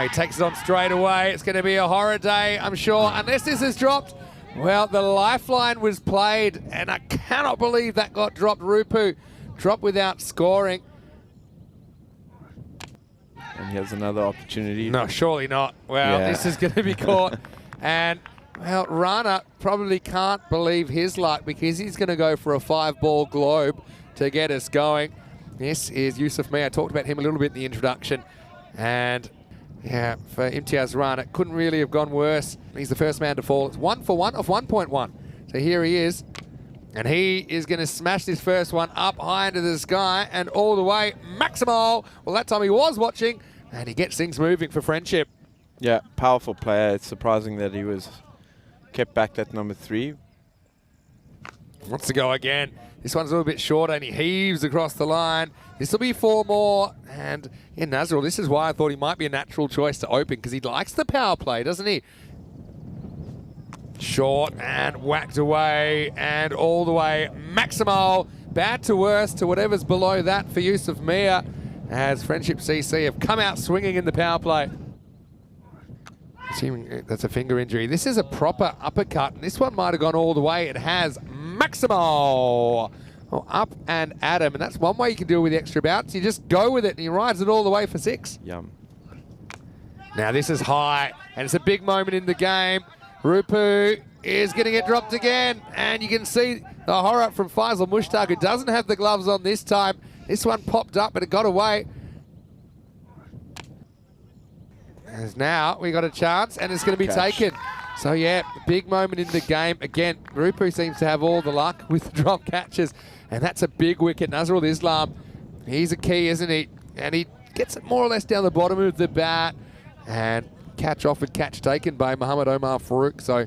He takes it on straight away. It's going to be a horror day, I'm sure, unless this is dropped. Well, the lifeline was played, and I cannot believe that got dropped. Rupu dropped without scoring. And he has another opportunity. No, surely not. Well, this is going to be caught. And, well, Rana probably can't believe his luck because he's going to go for a 5-ball globe to get us going. This is Yusuf May. I talked about him a little bit in the introduction. And, yeah, for Imtiaz Rana, it couldn't really have gone worse. He's the first man to fall. It's 1 for 1 of 1.1. So here he is. And he is going to smash this first one up high into the sky and all the way. Maximal. Well, that time he was watching, and he gets things moving for Friendship. Yeah, powerful player. It's surprising that he was kept back at number 3. Wants to go again. This one's a little bit shorter, and he heaves across the line. This will be 4 more. And in Nazrul, this is why I thought he might be a natural choice to open, because he likes the power play, doesn't he? Short and whacked away and all the way. Maximal, bad to worse to whatever's below that for Yusuf Mia, as Friendship CC have come out swinging in the power play. Assuming that's a finger injury. This is a proper uppercut, and this one might have gone all the way. It has. Maximal. Well, up and at him, and that's one way you can deal with the extra bounce. You just go with it, and he rides it all the way for 6. Yum. Now this is high, and it's a big moment in the game. Rupu is going to get dropped again, and you can see the horror from Faisal Mushtaq, who doesn't have the gloves on this time. This one popped up, but it got away. As now we got a chance, and it's going to be taken. So yeah, big moment in the game. Again, Rupu seems to have all the luck with the drop catches, and that's a big wicket. Nazrul Islam, he's a key, isn't he? And he gets it more or less down the bottom of the bat, and catch offered, catch taken by Muhammad Omar Farouk. So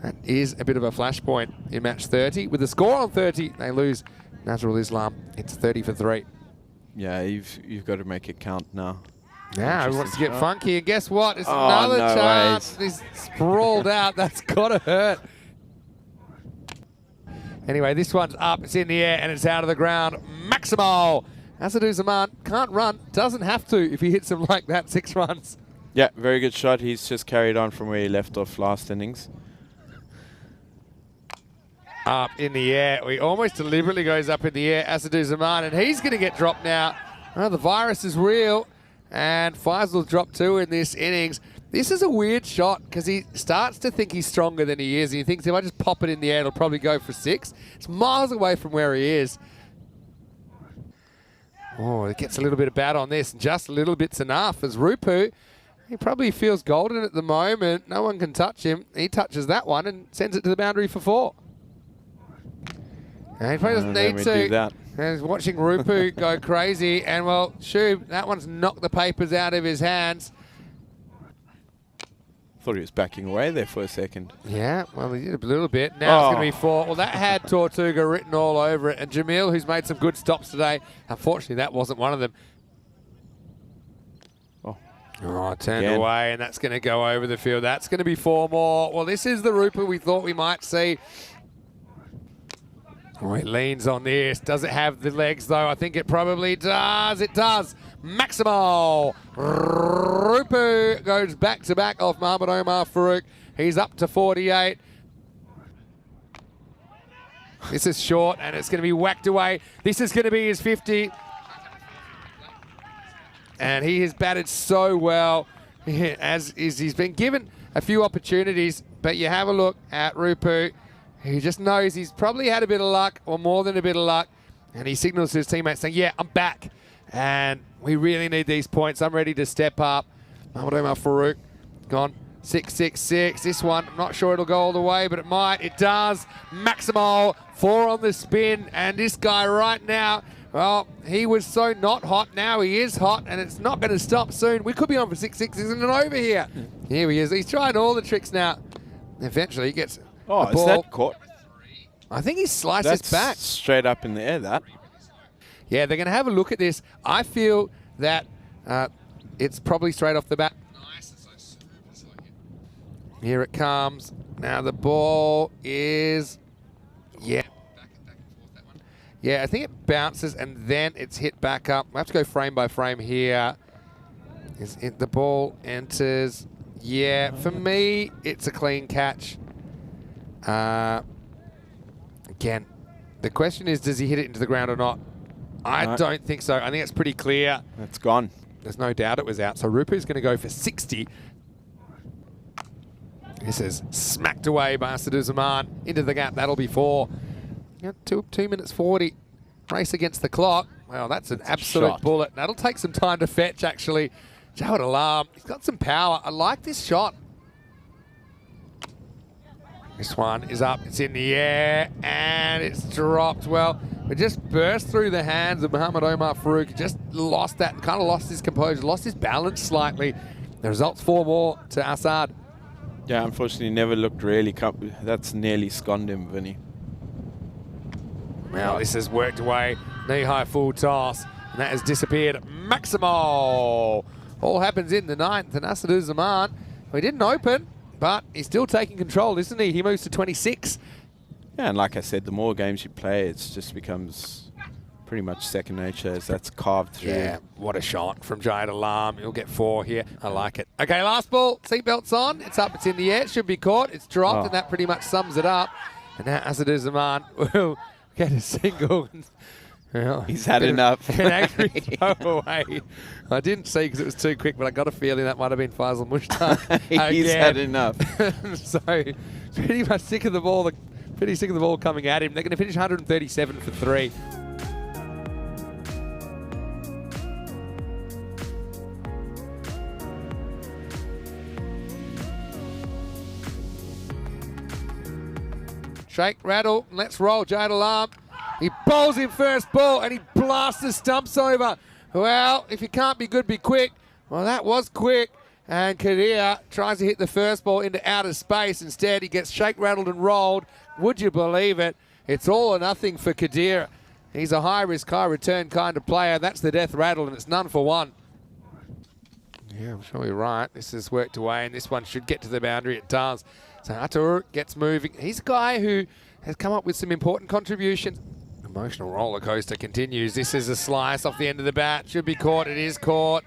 that is a bit of a flashpoint in match 30. With the score on 30, they lose. Nazrul Islam, it's 30 for 3. Yeah, you've got to make it count now. Now he wants to get funky, and guess what? It's another chance. He's sprawled out. That's got to hurt. Anyway, this one's up. It's in the air, and it's out of the ground. Maximal. Asadou Zaman can't run. Doesn't have to if he hits him like that. 6 runs. Yeah, very good shot. He's just carried on from where he left off last innings. Up in the air. He almost deliberately goes up in the air. Asadou Zaman, and he's going to get dropped now. Oh, the virus is real. And Faisal's dropped 2 in this innings. This is a weird shot because he starts to think he's stronger than he is. And he thinks if I just pop it in the air, it'll probably go for 6. It's miles away from where he is. Oh, it gets a little bit of bat on this. Just a little bit's enough as Rupu, he probably feels golden at the moment. No one can touch him. He touches that one and sends it to the boundary for 4. And he probably doesn't need to. Do that. And he's watching Rupu go crazy. And, well, Shub, that one's knocked the papers out of his hands. Thought he was backing away there for a second. Yeah, well, he did a little bit. Now it's going to be 4. Well, that had Tortuga written all over it. And Jamil, who's made some good stops today, unfortunately, that wasn't one of them. Oh, turned away, and that's going to go over the field. That's going to be 4 more. Well, this is the Rupu we thought we might see. Oh, it leans on this. Does it have the legs, though? I think it probably does. It does. Maximal. Rupu goes back-to-back off Muhammad Omar Farouk. He's up to 48. This is short, and it's going to be whacked away. This is going to be his 50. And he has batted so well, as is he's been given a few opportunities. But you have a look at Rupu. He just knows he's probably had a bit of luck, or more than a bit of luck, and he signals to his teammates saying, yeah, I'm back, and we really need these points. I'm ready to step up. Muhammad Omar Farouk gone 6-6-6. This one, I'm not sure it'll go all the way, but it might. It does. Maximal, 4 on the spin, and this guy right now, well, he was so not hot. Now he is hot, and it's not going to stop soon. We could be on for 6-6. Isn't it over here? Here he is. He's trying all the tricks now. Eventually, he gets a ball. Is that caught? I think he sliced his back. Straight up in the air, that. Yeah, they're going to have a look at this. I feel that it's probably straight off the bat. Here it comes. Now the ball is, yeah. Yeah, I think it bounces and then it's hit back up. We'll have to go frame by frame here. The ball enters. Yeah, for me, it's a clean catch. Again, the question is, does he hit it into the ground or not? I don't think so. I think it's pretty clear. It's gone. There's no doubt it was out. So Rupu's going to go for 60. This is smacked away by Asaduzzaman into the gap. That'll be 4. Yeah, 2 minutes 40. Race against the clock. Well, that's an absolute bullet. That'll take some time to fetch, actually. Jawad Alam, he's got some power. I like this shot. This one is up. It's in the air, and it's dropped. Well, it just burst through the hands of Mohamed Omar Farouk. Just lost that, kind of lost his composure, lost his balance slightly. The result's 4 more to Assad. Yeah, unfortunately, never looked really. That's nearly sconned him, Vinny. Now this has worked away. Knee-high full toss, and that has disappeared. Maximo! All happens in the 9th, and Asaduzzaman, he didn't open, but he's still taking control, isn't he? He moves to 26. Yeah, and like I said, the more games you play, it just becomes pretty much second nature as that's carved through. Yeah, what a shot from Jawad Alam. He'll get 4 here. I like it. Okay, last ball. Seatbelts on. It's up. It's in the air. It should be caught. It's dropped, and that pretty much sums it up. And now Asaduzzaman will get a single. Well, he's had enough. An angry throw away. I didn't see because it was too quick, but I got a feeling that might have been Faisal Mushtaq. He's had enough. So pretty much sick of the ball. Pretty sick of the ball coming at him. They're going to finish 137 for 3. Shake, rattle, let's roll. Jawad Alam. He bowls him first ball and he blasts the stumps over. Well, if you can't be good, be quick. Well, that was quick. And Kadir tries to hit the first ball into outer space. Instead, he gets shake, rattled, and rolled. Would you believe it? It's all or nothing for Kadir. He's a high-risk, high-return kind of player. That's the death rattle, and it's none for 1. Yeah, I'm sure you're right. This has worked away, and this one should get to the boundary. It does. So Atur gets moving. He's a guy who has come up with some important contributions. Emotional roller coaster continues. This is a slice off the end of the bat. Should be caught. It is caught.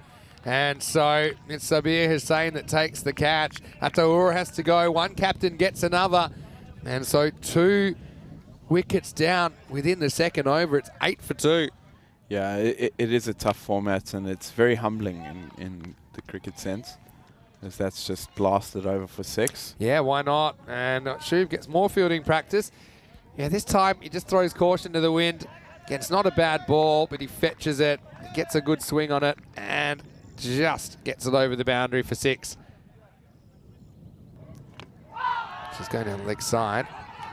And so it's Sabir Hussain that takes the catch. Atur has to go. One captain gets another. And so 2 wickets down within the second over. It's 8 for 2. Yeah, it is a tough format, and it's very humbling in the cricket sense, as that's just blasted over for 6. Yeah, why not? And Shub gets more fielding practice. Yeah, this time he just throws caution to the wind. Again, it's not a bad ball, but he fetches it, gets a good swing on it, and just gets it over the boundary for 6. She's going down the leg side.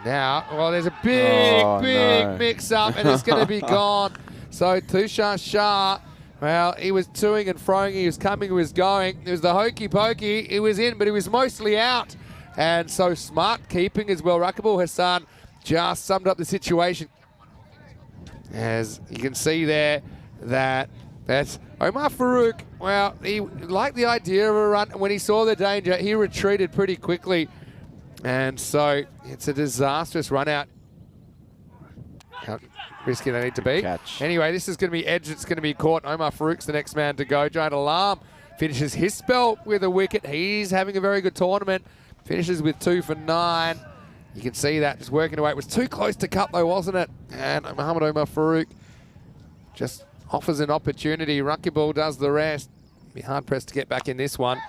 Now, well, there's a big mix-up, and it's going to be gone. So Tushar Shah, well, he was toing and froing, he was coming, he was going. It was the hokey pokey, he was in, but he was mostly out. And so smart keeping as well. Rakibul Hassan just summed up the situation. As you can see there, that's Omar Farouk. Well, he liked the idea of a run. When he saw the danger, he retreated pretty quickly. And so it's a disastrous run out. How risky they need to be. Catch. Anyway, this is going to be edged. It's going to be caught. Omar Farouk's the next man to go. Jawad Alam finishes his spell with a wicket. He's having a very good tournament. Finishes with 2 for 9. You can see that just working away. It was too close to cut though, wasn't it? And Mohamed Omar Farouk just offers an opportunity. Rakibul does the rest. Be hard pressed to get back in this one.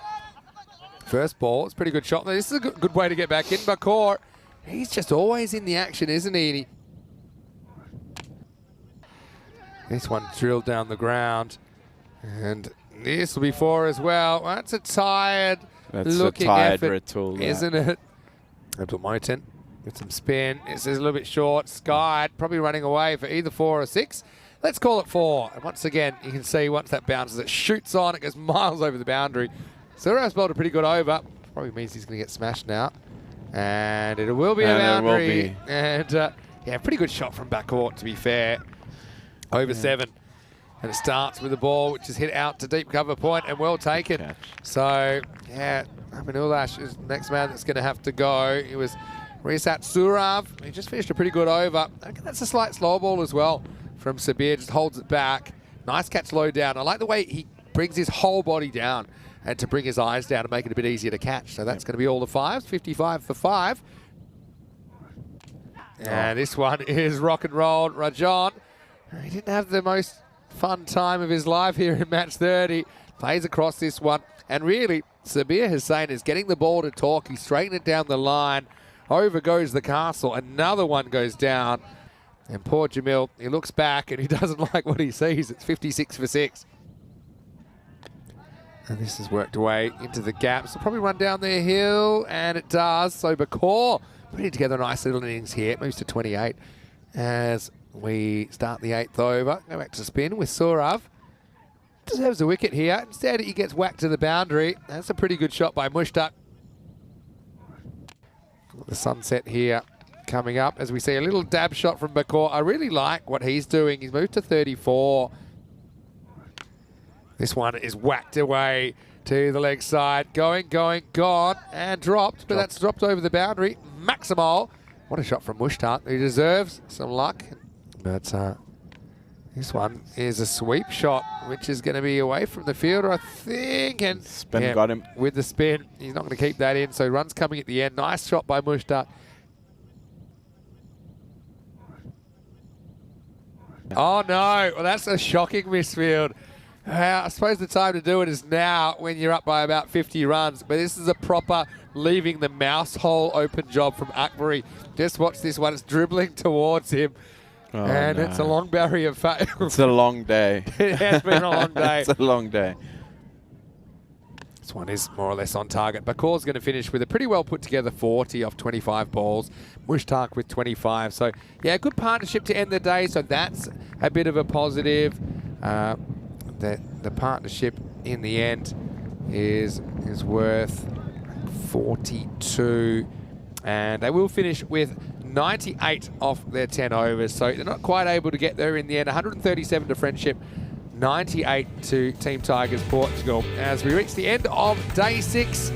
First ball, it's a pretty good shot. This is a good way to get back in. Bakor, he's just always in the action, isn't he? This one drilled down the ground. And this will be 4 as well. That's a tired looking effort, Ratul, isn't it? Abdul Moten with some spin. It's a little bit short. Skied, probably running away for either 4 or 6. Let's call it 4. And once again, you can see once that bounces, it shoots on, it goes miles over the boundary. Suraj's bowled a pretty good over. Probably means he's going to get smashed now. And it will be a boundary. And yeah, pretty good shot from backcourt, to be fair. Over 7. And it starts with the ball, which is hit out to deep cover point and well taken. Catch. So, yeah, Amin Ulash is the next man that's going to have to go. It was Risat Surav. He just finished a pretty good over. I think that's a slight slow ball as well from Sabir. Just holds it back. Nice catch low down. I like the way he brings his whole body down and to bring his eyes down and make it a bit easier to catch. So that's going to be all the 5s, 55 for 5. And this one is rock and roll. Rajan, he didn't have the most fun time of his life here in match 30. Plays across this one. And really, Sabir Hussain is getting the ball to talk. He's straightening it down the line. Over goes the castle. Another one goes down. And poor Jamil, he looks back and he doesn't like what he sees. It's 56 for 6. And this has worked away into the gaps. It'll probably run down their hill, and it does. So Bakor putting together a nice little innings here. It moves to 28 as we start the 8th over. Go back to spin with Saurav. Deserves a wicket here. Instead, he gets whacked to the boundary. That's a pretty good shot by Mushtaq. The sunset here coming up as we see a little dab shot from Bakor. I really like what he's doing. He's moved to 34. This one is whacked away to the leg side. Going, gone, and dropped. But that's dropped over the boundary. Maximal. What a shot from Mushtaq. He deserves some luck. But this one is a sweep shot, which is going to be away from the fielder, I think. And spin got him. With the spin, he's not going to keep that in. So runs coming at the end. Nice shot by Mushtaq. Oh, no. Well, that's a shocking misfield. I suppose the time to do it is now when you're up by about 50 runs. But this is a proper leaving the mouse hole open job from Akbari. Just watch this one. It's dribbling towards him. Oh, and no. It's a long barrier fail. It's a long day. It has been a long day. It's a long day. This one is more or less on target. Bakor's going to finish with a pretty well put together 40 off 25 balls. Mushtaq with 25. So, yeah, good partnership to end the day. So that's a bit of a positive. The partnership in the end is worth 42. And they will finish with 98 off their 10 overs. So they're not quite able to get there in the end. 137 to Friendship, 98 to Team Tigers Portugal. As we reach the end of day 6,